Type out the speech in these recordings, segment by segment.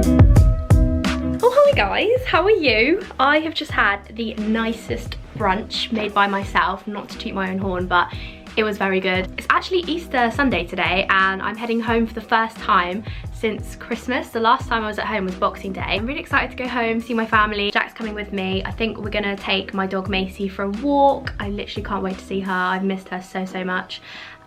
Oh hi guys, how are you? I have just had the nicest brunch made by myself, not to toot my own horn, but it was very good. It's actually Easter Sunday today and I'm heading home for the first time since Christmas. The last time I was at home was Boxing Day. I'm really excited to go home, see my family. Jack's coming with me. I think we're gonna take my dog Macy for a walk. I literally can't wait to see her. I've missed her so much.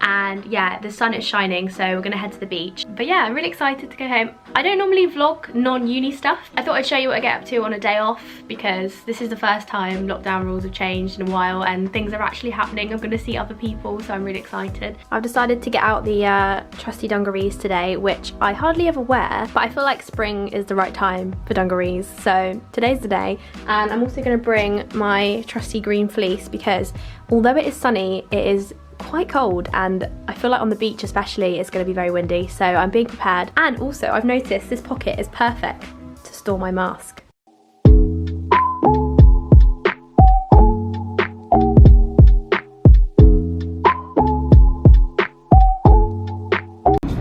And yeah, the sun is shining, so we're gonna head to the beach. But yeah, I'm really excited to go home. I don't normally vlog non-uni stuff. I thought I'd show you what I get up to on a day off because this is the first time lockdown rules have changed in a while and things are actually happening. I'm gonna see other people, so I'm really excited. I've decided to get out the trusty dungarees today, which I hardly ever wear, but I feel like spring is the right time for dungarees. So today's the day. And I'm also gonna bring my trusty green fleece because although it is sunny, it is quite cold and I feel like on the beach especially it's going to be very windy, so I'm being prepared. And also I've noticed this pocket is perfect to store my mask.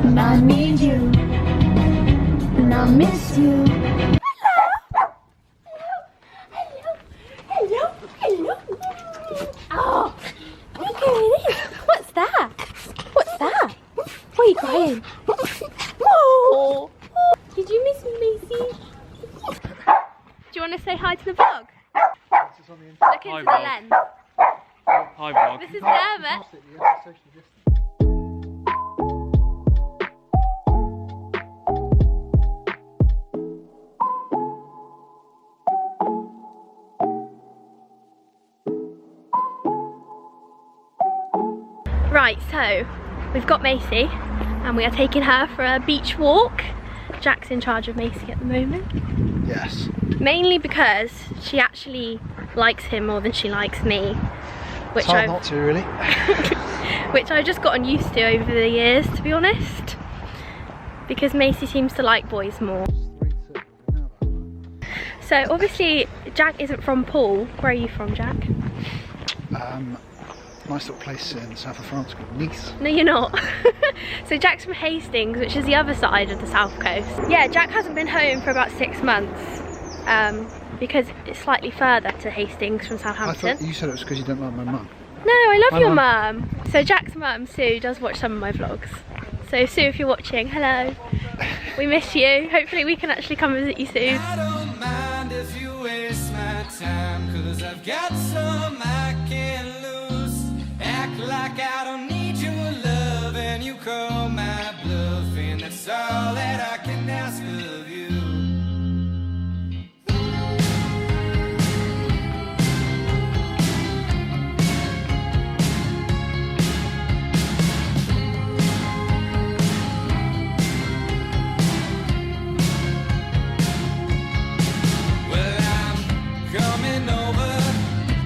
And I need you and I miss you. Hello. Oh, look who it is. What's that? What's that? Why are you crying? Oh, did you miss me, Macy? Do you want to say hi to the vlog? Look into the lens. Hi vlog. This is Dermot. Right, so we've got Macy and we are taking her for a beach walk. Jack's in charge of Macy at the moment. Yes. Mainly because she actually likes him more than she likes me. Which It's hard not to, really. which I've just gotten used to over the years, to be honest. Because Macy seems to like boys more. So obviously Jack isn't from Poole. Where are you from, Jack? Nice little place in the south of France called Nice. No, you're not. So Jack's from Hastings, which is the other side of the south coast. Yeah, Jack hasn't been home for about 6 months because it's slightly further to Hastings from Southampton. I thought you said it was because you don't like my mum. No, I love My your mum. mum. So Jack's mum, Sue, does watch some of my vlogs. So Sue, if you're watching, hello. We miss you. Hopefully we can actually come visit you soon. I don't mind if you waste my time, 'cause I've got some I can't lose. Act like I don't need your love and you call my bluff, and that's all that I can ask of you. Well, I'm coming over.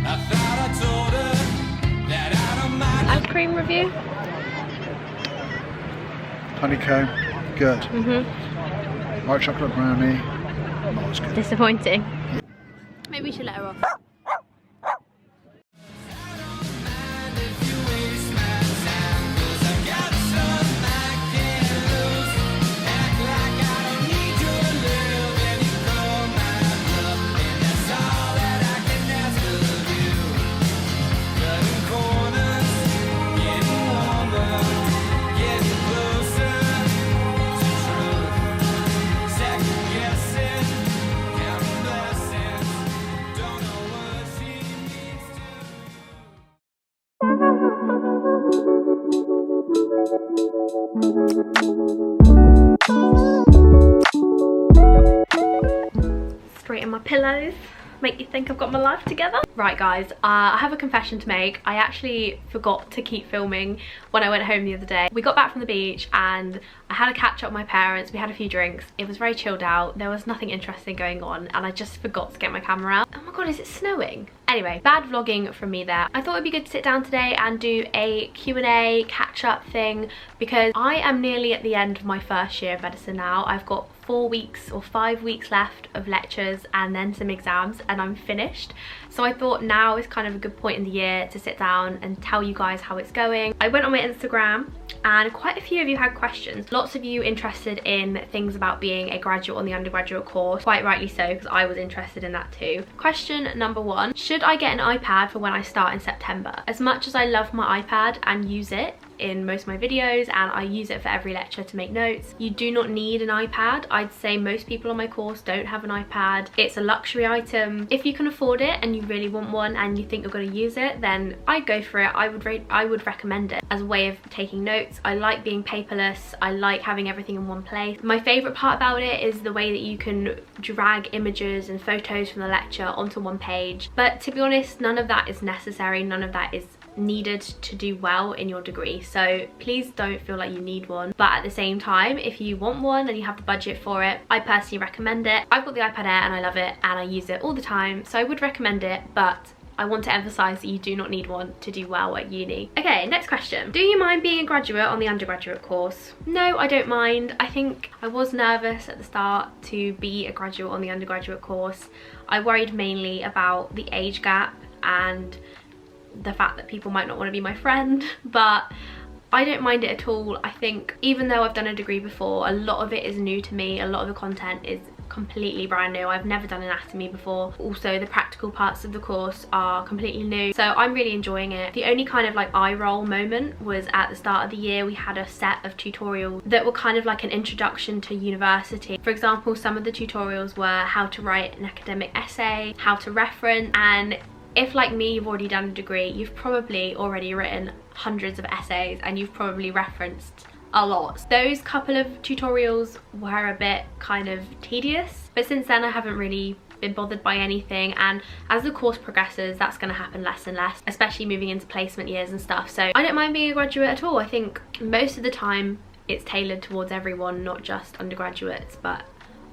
I thought I told her that I don't mind. Ice cream review? Honeycomb, good. White chocolate brownie, not as good. Disappointing. Maybe we should let her off. Straighten my pillows, make you think I've got my life together. Right guys, I have a confession to make. I actually forgot to keep filming when I went home the other day. We got back from the beach and I had a catch up with my parents. We had a few drinks. It was very chilled out. There was nothing interesting going on and I just forgot to get my camera out. Oh my god, is it snowing? Anyway, bad vlogging from me there. I thought it'd be good to sit down today and do a Q&A catch-up thing because I am nearly at the end of my first year of medicine now. I've got 4 weeks or 5 weeks left of lectures and then some exams and I'm finished. So I thought now is kind of a good point in the year to sit down and tell you guys how it's going. I went on my Instagram and quite a few of you had questions. Lots Lots of you interested in things about being a graduate on the undergraduate course, quite rightly so, because I was interested in that too. Question number 1, should I get an iPad for when I start in September? As much as I love my iPad and use it in most of my videos, and I use it for every lecture to make notes, you do not need an iPad. I'd say most people on my course don't have an iPad. It's a luxury item. If you can afford it and you really want one and you think you're going to use it, then I'd go for it. I would recommend it as a way of taking notes. I like being paperless. I like having everything in one place. My favourite part about it is the way that you can drag images and photos from the lecture onto one page. But to be honest, none of that is necessary. None of that is needed to do well in your degree, so please don't feel like you need one. But at the same time, if you want one and you have the budget for it, I personally recommend it. I've got the iPad Air and I love it and I use it all the time, so I would recommend it, but I want to emphasize that you do not need one to do well at uni. Okay, next question. Do you mind being a graduate on the undergraduate course? No, I don't mind. I think I was nervous at the start to be a graduate on the undergraduate course. I worried mainly about the age gap and the fact that people might not want to be my friend, but I don't mind it at all. I think even though I've done a degree before, a lot of it is new to me. A lot of the content is completely brand new. I've never done anatomy before. Also, the practical parts of the course are completely new, so I'm really enjoying it. The only kind of like eye roll moment was at the start of the year. We had a set of tutorials that were kind of like an introduction to university. For example, some of the tutorials were how to write an academic essay, how to reference, and if, like me, you've already done a degree, you've probably already written hundreds of essays and you've probably referenced a lot. Those couple of tutorials were a bit kind of tedious, but since then I haven't really been bothered by anything, and as the course progresses that's going to happen less and less, especially moving into placement years and stuff. So I don't mind being a graduate at all. I think most of the time it's tailored towards everyone, not just undergraduates, but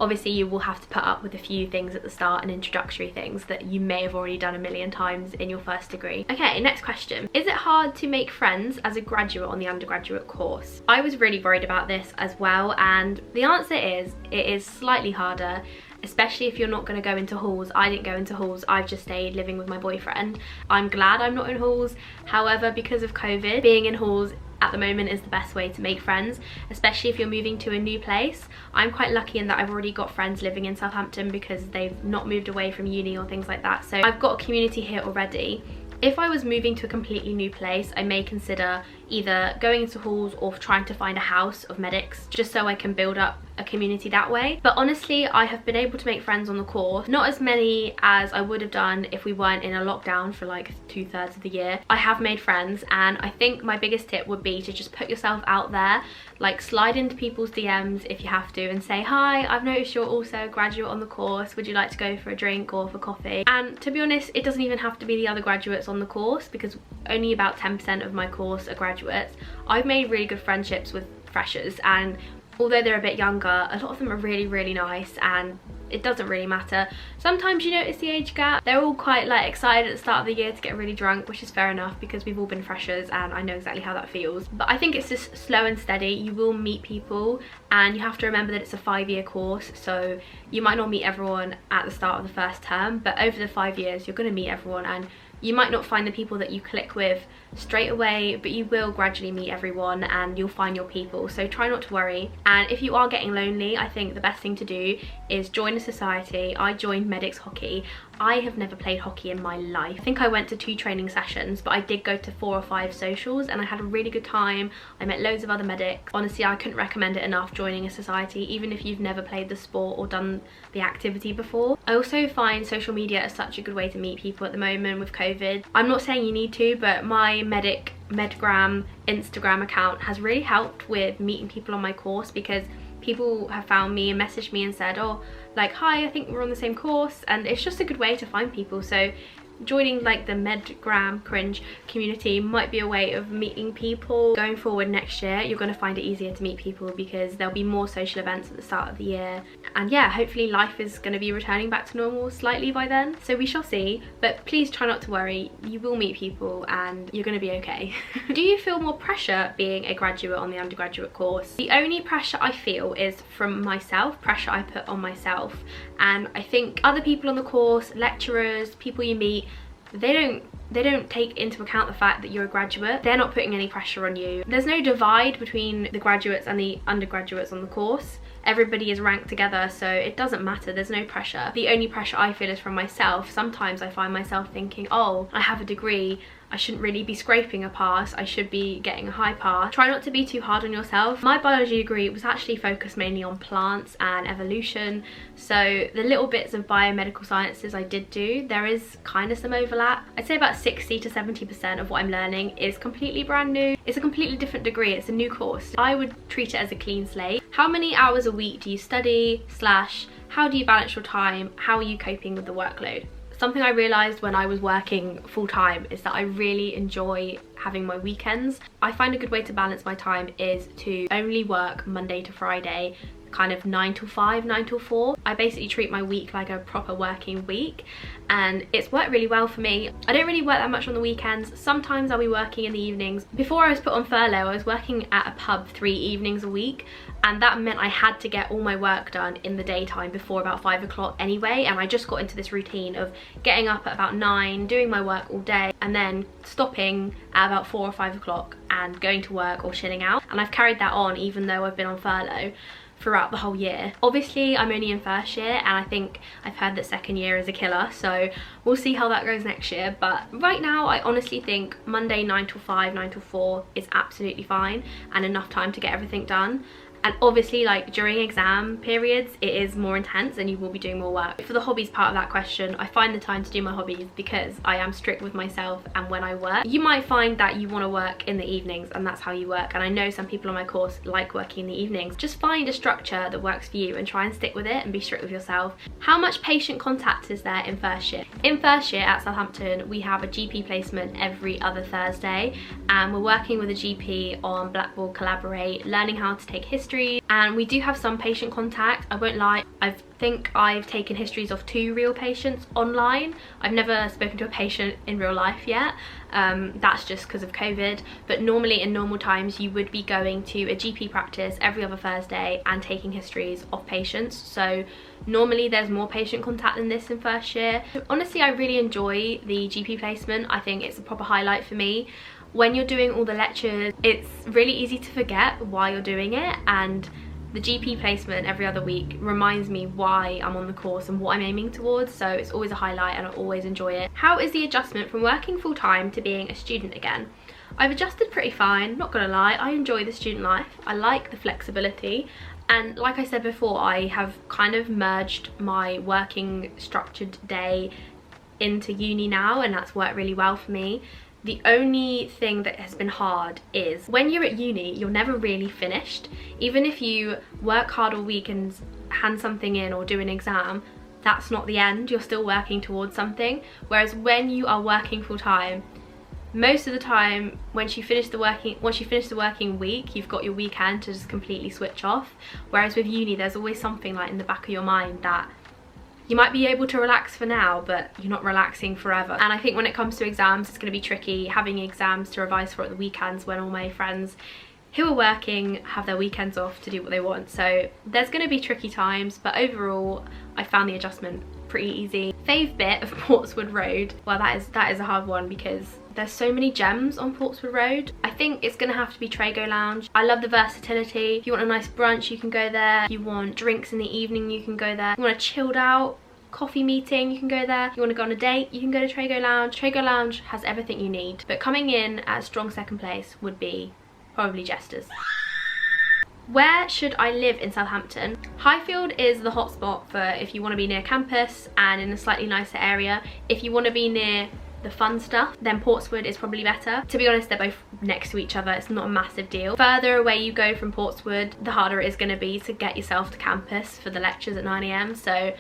obviously you will have to put up with a few things at the start and introductory things that you may have already done a million times in your first degree. Okay, next question. Is it hard to make friends as a graduate on the undergraduate course? I was really worried about this as well, and the answer is it is slightly harder, especially if you're not going to go into halls. I didn't go into halls, I've just stayed living with my boyfriend. I'm glad I'm not in halls. However, because of COVID, being in halls at the moment is the best way to make friends, especially if you're moving to a new place. I'm quite lucky in that I've already got friends living in Southampton because they've not moved away from uni or things like that, so I've got a community here already. If I was moving to a completely new place, I may consider either going into halls or trying to find a house of medics just so I can build up a community that way. But honestly, I have been able to make friends on the course, not as many as I would have done if we weren't in a lockdown for like 2/3 of the year. I have made friends, and I think my biggest tip would be to just put yourself out there, like slide into people's DMs if you have to and say, hi, I've noticed you're also a graduate on the course, would you like to go for a drink or for coffee? And to be honest, it doesn't even have to be the other graduates on the course, because only about 10% of my course are graduates. I've made really good friendships with freshers, and although they're a bit younger, a lot of them are really, really nice, and it doesn't really matter. Sometimes you notice the age gap. They're all quite like excited at the start of the year to get really drunk, which is fair enough because we've all been freshers and I know exactly how that feels. But I think it's just slow and steady. You will meet people, and you have to remember that it's a 5-year course, so you might not meet everyone at the start of the first term, but over the 5 years you're going to meet everyone, and you might not find the people that you click with straight away, but you will gradually meet everyone and you'll find your people, so try not to worry. And if you are getting lonely, I think the best thing to do is join a society. I joined medics hockey. I have never played hockey in my life. I think I went to 2 training sessions, but I did go to 4 or 5 socials and I had a really good time. I met loads of other medics. Honestly, I couldn't recommend it enough, joining a society, even if you've never played the sport or done the activity before. I also find social media is such a good way to meet people at the moment with COVID. I'm not saying you need to, but my medgram Instagram account has really helped with meeting people on my course, because people have found me and messaged me and said, oh, like, hi, I think we're on the same course, and it's just a good way to find people. So joining like the medgram cringe community might be a way of meeting people. Going forward next year, you're going to find it easier to meet people because there'll be more social events at the start of the year, and yeah, hopefully life is going to be returning back to normal slightly by then, so we shall see. But please try not to worry, you will meet people and you're going to be okay. Do you feel more pressure being a graduate on the undergraduate course? The only pressure I feel is from myself, pressure I put on myself, and I think other people on the course, lecturers, people you meet, they don't they don't take into account the fact that you're a graduate. They're not putting any pressure on you. There's no divide between the graduates and the undergraduates on the course. Everybody is ranked together, so it doesn't matter. There's no pressure. The only pressure I feel is from myself. Sometimes I find myself thinking, oh, I have a degree, I shouldn't really be scraping a pass, I should be getting a high pass. Try not to be too hard on yourself. My biology degree was actually focused mainly on plants and evolution, so the little bits of biomedical sciences I did do, there is kind of some overlap. I'd say about 60 to 70% of what I'm learning is completely brand new. It's a completely different degree, it's a new course. I would treat it as a clean slate. How many hours a week do you study, / how do you balance your time? How are you coping with the workload? Something I realised when I was working full-time is that I really enjoy having my weekends. I find a good way to balance my time is to only work Monday to Friday, kind of 9 till 5, 9 till 4. I basically treat my week like a proper working week, and it's worked really well for me. I don't really work that much on the weekends. Sometimes I'll be working in the evenings. Before I was put on furlough, I was working at a pub 3 evenings a week, and that meant I had to get all my work done in the daytime before about 5 o'clock anyway, and I just got into this routine of getting up at about 9, doing my work all day, and then stopping at about 4 or 5 o'clock and going to work or chilling out. And I've carried that on even though I've been on furlough throughout the whole year. Obviously I'm only in first year, and I think I've heard that second year is a killer, so we'll see how that goes next year. But right now I honestly think Monday 9 till 5, 9 till 4 is absolutely fine and enough time to get everything done. And obviously, like, during exam periods it is more intense and you will be doing more work. For the hobbies part of that question, I find the time to do my hobbies because I am strict with myself and when I work. You might find that you want to work in the evenings and that's how you work, and I know some people on my course like working in the evenings. Just find a structure that works for you and try and stick with it and be strict with yourself. How much patient contact is there in first year? In first year at Southampton we have a GP placement every other Thursday, and we're working with a GP on Blackboard Collaborate, learning how to take history, and we do have some patient contact. I won't lie, I think I've taken histories of 2 real patients online. I've never spoken to a patient in real life yet. That's just because of COVID, but normally in normal times you would be going to a GP practice every other Thursday and taking histories of patients, so normally there's more patient contact than this in first year. Honestly, I really enjoy the GP placement. I think it's a proper highlight for me. When you're doing all the lectures, it's really easy to forget why you're doing it, and the GP placement every other week reminds me why I'm on the course and what I'm aiming towards, so it's always a highlight and I always enjoy it. How is the adjustment from working full-time to being a student again? I've adjusted pretty fine, not gonna lie. I enjoy the student life. I like the flexibility, and like I said before, I have kind of merged my working structured day into uni now, and that's worked really well for me. The only thing that has been hard is when you're at uni, you're never really finished. Even if you work hard all week and hand something in or do an exam, that's not the end. You're still working towards something. Whereas when you are working full time, most of the time once you finish the working week, you've got your weekend to just completely switch off. Whereas with uni, there's always something like in the back of your mind that you might be able to relax for now, but you're not relaxing forever. And I think when it comes to exams, it's going to be tricky having exams to revise for at the weekends when all my friends who are working have their weekends off to do what they want. So there's going to be tricky times, but overall I found the adjustment pretty easy. Fave bit of Portswood Road, well, that is a hard one because there's so many gems on Portswood Road. I think it's gonna have to be Trago Lounge. I love the versatility. If you want a nice brunch, you can go there. If you want drinks in the evening, you can go there. If you want a chilled out coffee meeting, you can go there. If you want to go on a date, you can go to Trago Lounge. Trago Lounge has everything you need, but coming in at a strong second place would be probably Jester's. Where should I live in Southampton? Highfield is the hotspot for if you want to be near campus and in a slightly nicer area. If you want to be near the fun stuff, then Portswood is probably better. To be honest, they're both next to each other. It's not a massive deal. Further away you go from Portswood, the harder it is going to be to get yourself to campus for the lectures at 9 AM. So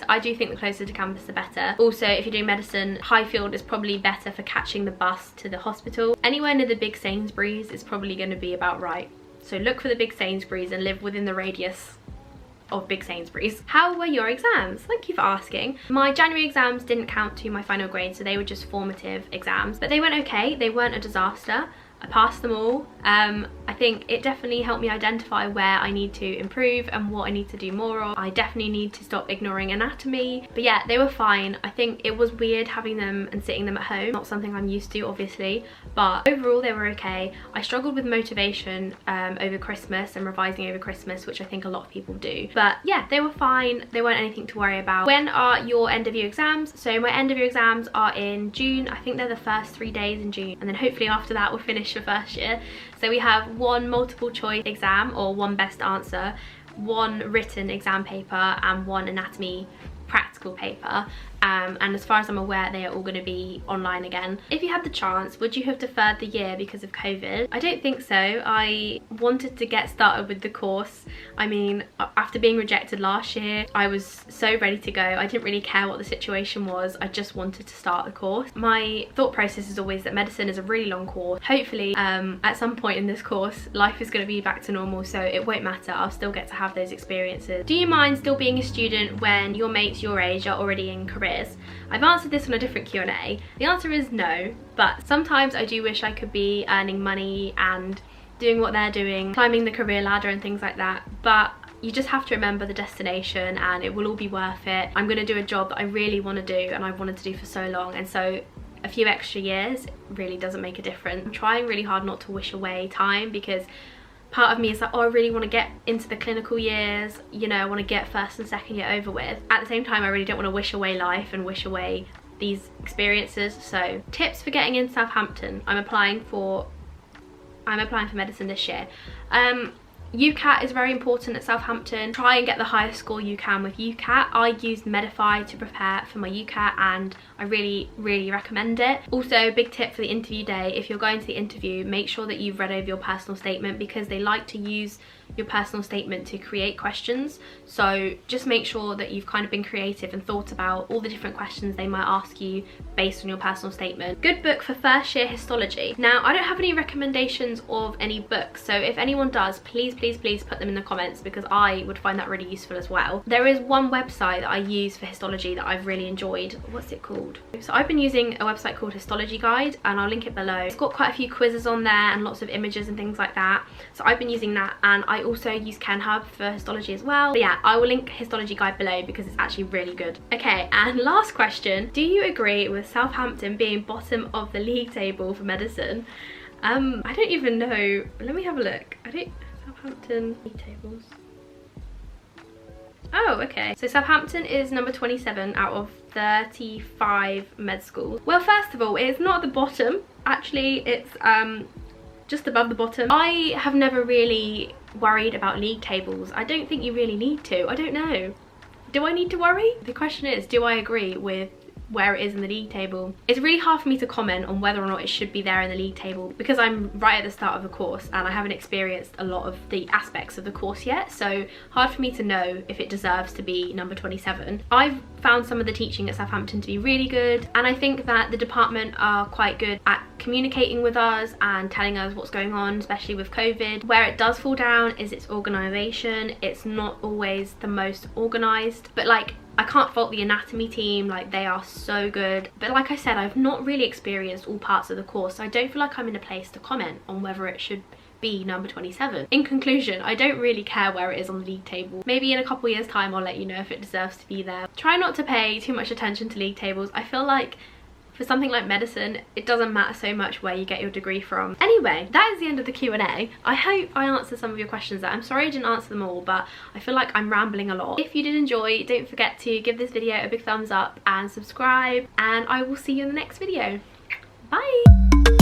I do think the closer to campus the better. Also, if you're doing medicine, Highfield is probably better for catching the bus to the hospital. Anywhere near the big Sainsbury's is probably going to be about right. So look for the big Sainsbury's and live within the radius of big Sainsbury's. How were your exams? Thank you for asking. My January exams didn't count to my final grade, so they were just formative exams, but they went okay. They weren't a disaster. I passed them all. I think it definitely helped me identify where I need to improve and what I need to do more of. I definitely need to stop ignoring anatomy. But yeah, they were fine. I think it was weird having them and sitting them at home. Not something I'm used to, obviously. But overall, they were okay. I struggled with motivation over Christmas and revising over Christmas, which I think a lot of people do. But yeah, they were fine. They weren't anything to worry about. When are your end of year exams? So my end of year exams are in June. I think they're the first 3 days in June. And then hopefully after that, we'll finish for first year. So we have 1 multiple choice exam or 1 best answer, 1 written exam paper and 1 anatomy practical paper. And as far as I'm aware, they are all going to be online again. If you had the chance, would you have deferred the year because of COVID? I don't think so. I wanted to get started with the course. I mean, after being rejected last year, I was so ready to go. I didn't really care what the situation was. I just wanted to start the course. My thought process is always that medicine is a really long course. Hopefully, at some point in this course, life is going to be back to normal, so it won't matter. I'll still get to have those experiences. Do you mind still being a student when your mates your age are already in careers? I've answered this on a different Q&A. The answer is no, but sometimes I do wish I could be earning money and doing what they're doing, climbing the career ladder and things like that, but you just have to remember the destination and it will all be worth it. I'm going to do a job that I really want to do and I've wanted to do for so long, and so a few extra years really doesn't make a difference. I'm trying really hard not to wish away time, because part of me is like, oh, I really want to get into the clinical years, you know, I want to get first and second year over with. At the same time, I really don't want to wish away life and wish away these experiences. So tips for getting in Southampton. I'm applying for medicine this year. UCAT is very important at Southampton. Try and get the highest score you can with UCAT. I used Medify to prepare for my UCAT and I really recommend it. Also, big tip for the interview day: if you're going to the interview, make sure that you've read over your personal statement, because they like to use your personal statement to create questions. So just make sure that you've kind of been creative and thought about all the different questions they might ask you based on your personal statement. Good book for first year histology. Now, I don't have any recommendations of any books, so if anyone does, please put them in the comments, because I would find that really useful as well. There is one website that I use for histology that I've really enjoyed. What's it called? So I've been using a website called Histology Guide, and I'll link it below. It's got quite a few quizzes on there and lots of images and things like that. So I've been using that, and I also use KenHub for histology as well. But yeah, I will link Histology Guide below because it's actually really good. Okay, and last question: do you agree with Southampton being bottom of the league table for medicine? I don't even know. Let me have a look. Southampton league tables. Oh, okay. So Southampton is number 27 out of 35 med schools. Well, first of all, it's not at the bottom. Actually, it's just above the bottom. I have never really worried about league tables. I don't think you really need to. I don't know. Do I need to worry? The question is, do I agree with where it is in the league table? It's really hard for me to comment on whether or not it should be there in the league table, because I'm right at the start of the course and I haven't experienced a lot of the aspects of the course yet, so hard for me to know if it deserves to be number 27. I've found some of the teaching at Southampton to be really good, and I think that the department are quite good at communicating with us and telling us what's going on, especially with COVID. Where it does fall down is its organisation. It's not always the most organised, but like, I can't fault the anatomy team, like they are so good. But like I said, I've not really experienced all parts of the course, so I don't feel like I'm in a place to comment on whether it should be number 27. In conclusion, I don't really care where it is on the league table. Maybe in a couple years time I'll let you know if it deserves to be there. Try not to pay too much attention to league tables. I feel like for something like medicine, it doesn't matter so much where you get your degree from. Anyway, that is the end of the Q&A. I hope I answered some of your questions there. I'm sorry I didn't answer them all, but I feel like I'm rambling a lot. If you did enjoy, don't forget to give this video a big thumbs up and subscribe, and I will see you in the next video. Bye!